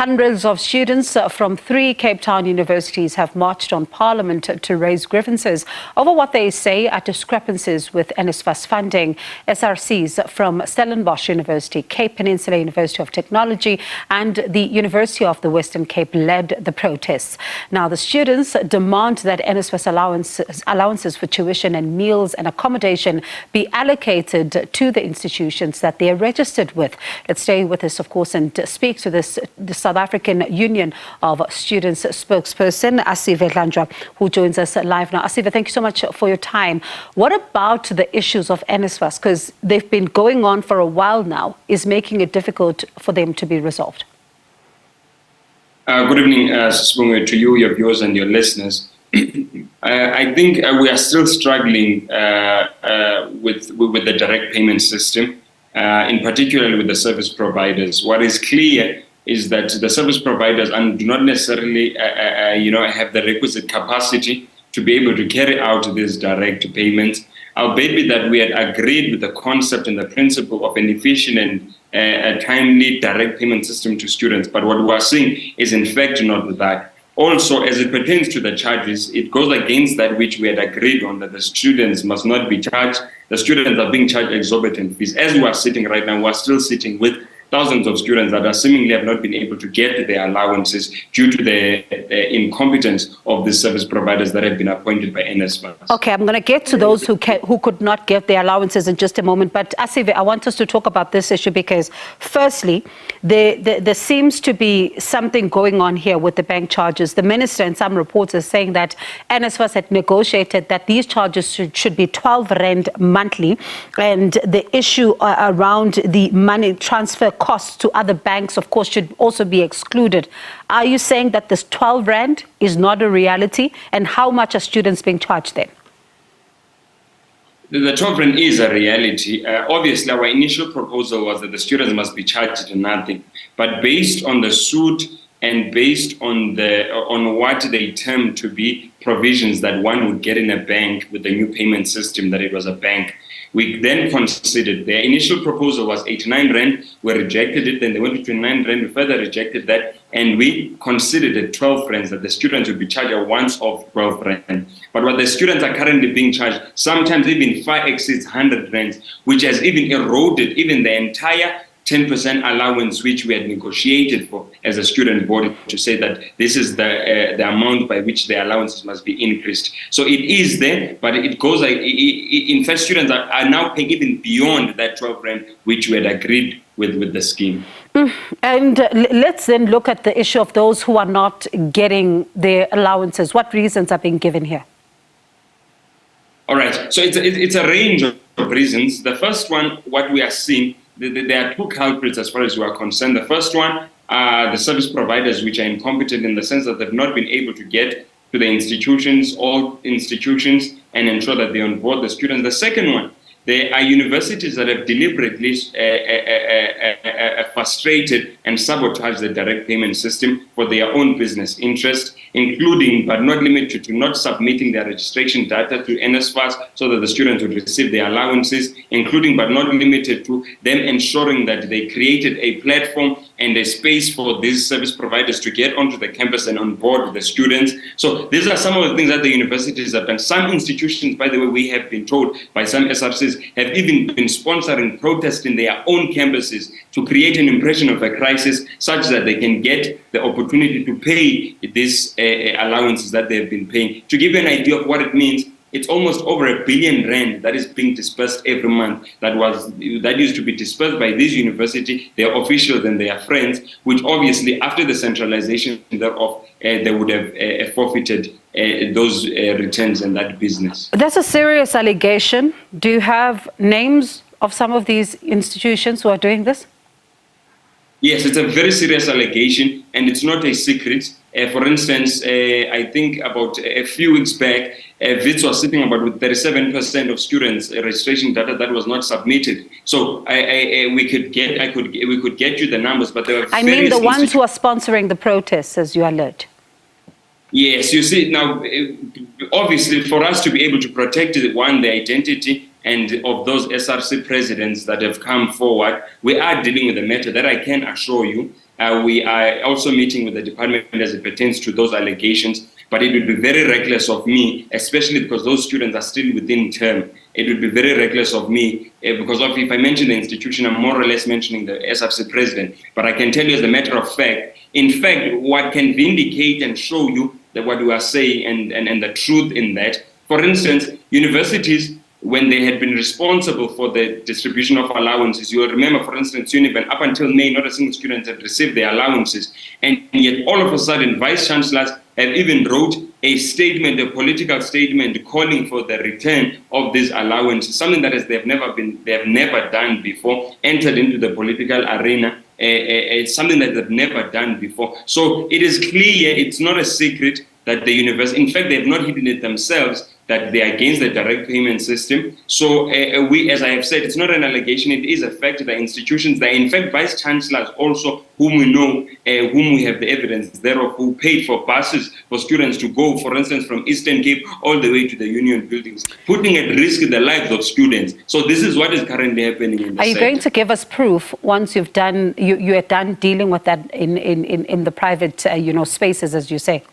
Hundreds of students from 3 Cape Town universities have marched on Parliament to raise grievances over what they say are discrepancies with NSFAS funding. SRCs from Stellenbosch University, Peninsula University of Technology and the University of the Western Cape led the protests. Now, the students demand that NSFAS allowances for tuition and meals and accommodation be allocated to the institutions that they are registered with. Let's stay with us, of course, and speak to the South African Union of Students spokesperson, Asive Dlanjwa, who joins us live now. Asive, thank you so much for your time. What about the issues of NSFAS, because they've been going on for a while now, is making it difficult for them to be resolved? Good evening, to you, your viewers and your listeners. I think we are still struggling with the direct payment system, in particular with the service providers. What is clear is that the service providers do not necessarily have the requisite capacity to be able to carry out these direct payments, albeit that we had agreed with the concept and the principle of an efficient and a timely direct payment system to students. But what we are seeing is in fact not that. Also, as it pertains to the charges, it goes against that which we had agreed on, that the students must not be charged. The students are being charged exorbitant fees. As we are sitting right now, we are still sitting with thousands of students that are seemingly have not been able to get their allowances due to the incompetence of the service providers that have been appointed by NSFAS. Okay, I'm going to get to those who could not get their allowances in just a moment. But Asive, I want us to talk about this issue because, firstly, there seems to be something going on here with the bank charges. The minister and some reports are saying that NSFAS had negotiated that these charges should be 12 Rand monthly, and the issue around the money transfer costs to other banks, of course, should also be excluded. Are you saying that this 12 Rand is not a reality? And how much are students being charged then? The 12 Rand is a reality. Obviously, our initial proposal was that the students must be charged nothing. But based on the suit and based on what they term to be provisions that one would get in a bank with the new payment system, that it was a bank, we then considered their initial proposal was 89 Rand. We rejected it. Then they went to 29 Rand. We further rejected that. And we considered it 12 Rands, that the students would be charged a once of 12 Rand. But what the students are currently being charged, sometimes even far exceeds 100 Rands, which has even eroded even the entire 10% allowance which we had negotiated for as a student body, to say that this is the amount by which the allowances must be increased. So it is there, but it goes in fact, students are now paying even beyond that 12 Rand which we had agreed with the scheme. And let's then look at the issue of those who are not getting their allowances. What reasons are being given here? All right, so it's a range of reasons. The first one, what we are seeing, there are two culprits as far as we are concerned. The first one are the service providers, which are incompetent in the sense that they've not been able to get to the institutions, all institutions, and ensure that they onboard the students. The second one, there are universities that have deliberately frustrated and sabotaged the direct payment system for their own business interest, including but not limited to not submitting their registration data to NSFAS so that the students would receive their allowances, including but not limited to them ensuring that they created a platform and a space for these service providers to get onto the campus and onboard the students. So these are some of the things that the universities have done. Some institutions, by the way, we have been told by some SRCs, have even been sponsoring protests in their own campuses to create an impression of a crisis such that they can get the opportunity to pay these allowances that they have been paying. To give you an idea of what it means, it's almost over R1 billion that is being dispersed every month. That used to be dispersed by this university, their officials and their friends, which obviously after the centralization thereof, they would have forfeited those returns and that business. That's a serious allegation. Do you have names of some of these institutions who are doing this? Yes, it's a very serious allegation, and it's not a secret. For instance, I think about a few weeks back, WITS was sitting about with 37% of students' registration data that was not submitted. So we could get you the numbers, but there are. I mean the ones who are sponsoring the protests, as you alert. Yes, you see now, obviously, for us to be able to protect the identity and of those SRC presidents that have come forward, we are dealing with a matter that I can assure you We are also meeting with the department as it pertains to those allegations. But it would be very reckless of me, especially because those students are still within term. It would be very reckless of me because if I mention the institution, I'm more or less mentioning the SABC president. But I can tell you as a matter of fact, in fact, what can vindicate and show you that what we are saying and the truth in that. For instance, universities, when they had been responsible for the distribution of allowances, you will remember, for instance, Univen, up until May, not a single student had received their allowances. And yet all of a sudden, vice-chancellors have even wrote a statement, a political statement, calling for the return of these allowances, something that they have never done before, entered into the political arena. It's something that they've never done before. So it is clear, it's not a secret that the university, in fact, they have not hidden it themselves, that they are against the direct payment system. So we, as I have said, it's not an allegation, it is a fact. The institutions, that in fact, vice-chancellors also, whom we know, whom we have the evidence thereof, who paid for buses for students to go, for instance, from Eastern Cape all the way to the union buildings, putting at risk the lives of students. So this is what is currently happening in the Are you going to give us proof once you've done, you are done dealing with that in the private, spaces, as you say?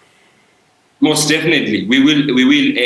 Most definitely, we will.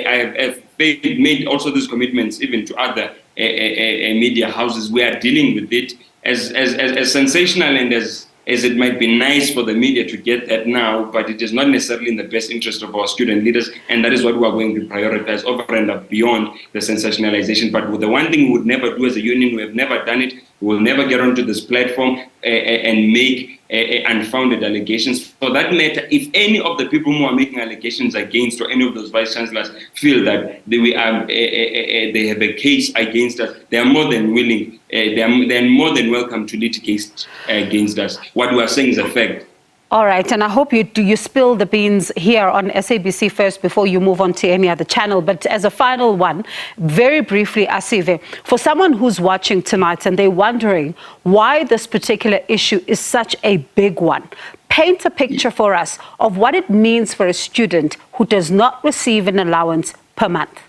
I have made also these commitments even to other media houses. We are dealing with it as sensational and as it might be nice for the media to get that now, but it is not necessarily in the best interest of our student leaders, and that is what we are going to prioritize over and beyond the sensationalization. But the one thing we would never do as a union, we have never done it, we will never get onto this platform and make unfounded allegations. For that matter, if any of the people who are making allegations against or any of those vice-chancellors feel that they have a case against us, they are more than willing, they are more than welcome to litigate against us. What we are saying is a fact. All right, and I hope you spill the beans here on SABC first before you move on to any other channel. But as a final one, very briefly, Asive, for someone who's watching tonight and they're wondering why this particular issue is such a big one, paint a picture for us of what it means for a student who does not receive an allowance per month.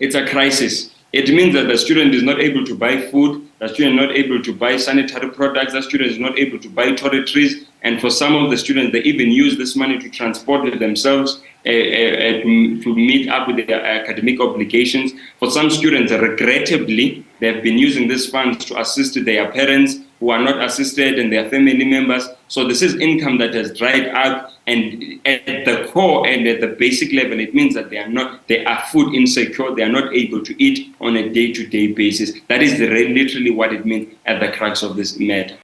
It's a crisis. It means that the student is not able to buy food, the student is not able to buy sanitary products, the student is not able to buy toiletries, and for some of the students, they even use this money to transport themselves to meet up with their academic obligations. For some students, regrettably, they have been using these funds to assist their parents who are not assisted and their family members. So this is income that has dried up, and at the core and at the basic level, it means that they are food insecure, they are not able to eat on a day-to-day basis. That is literally what it means at the crux of this matter.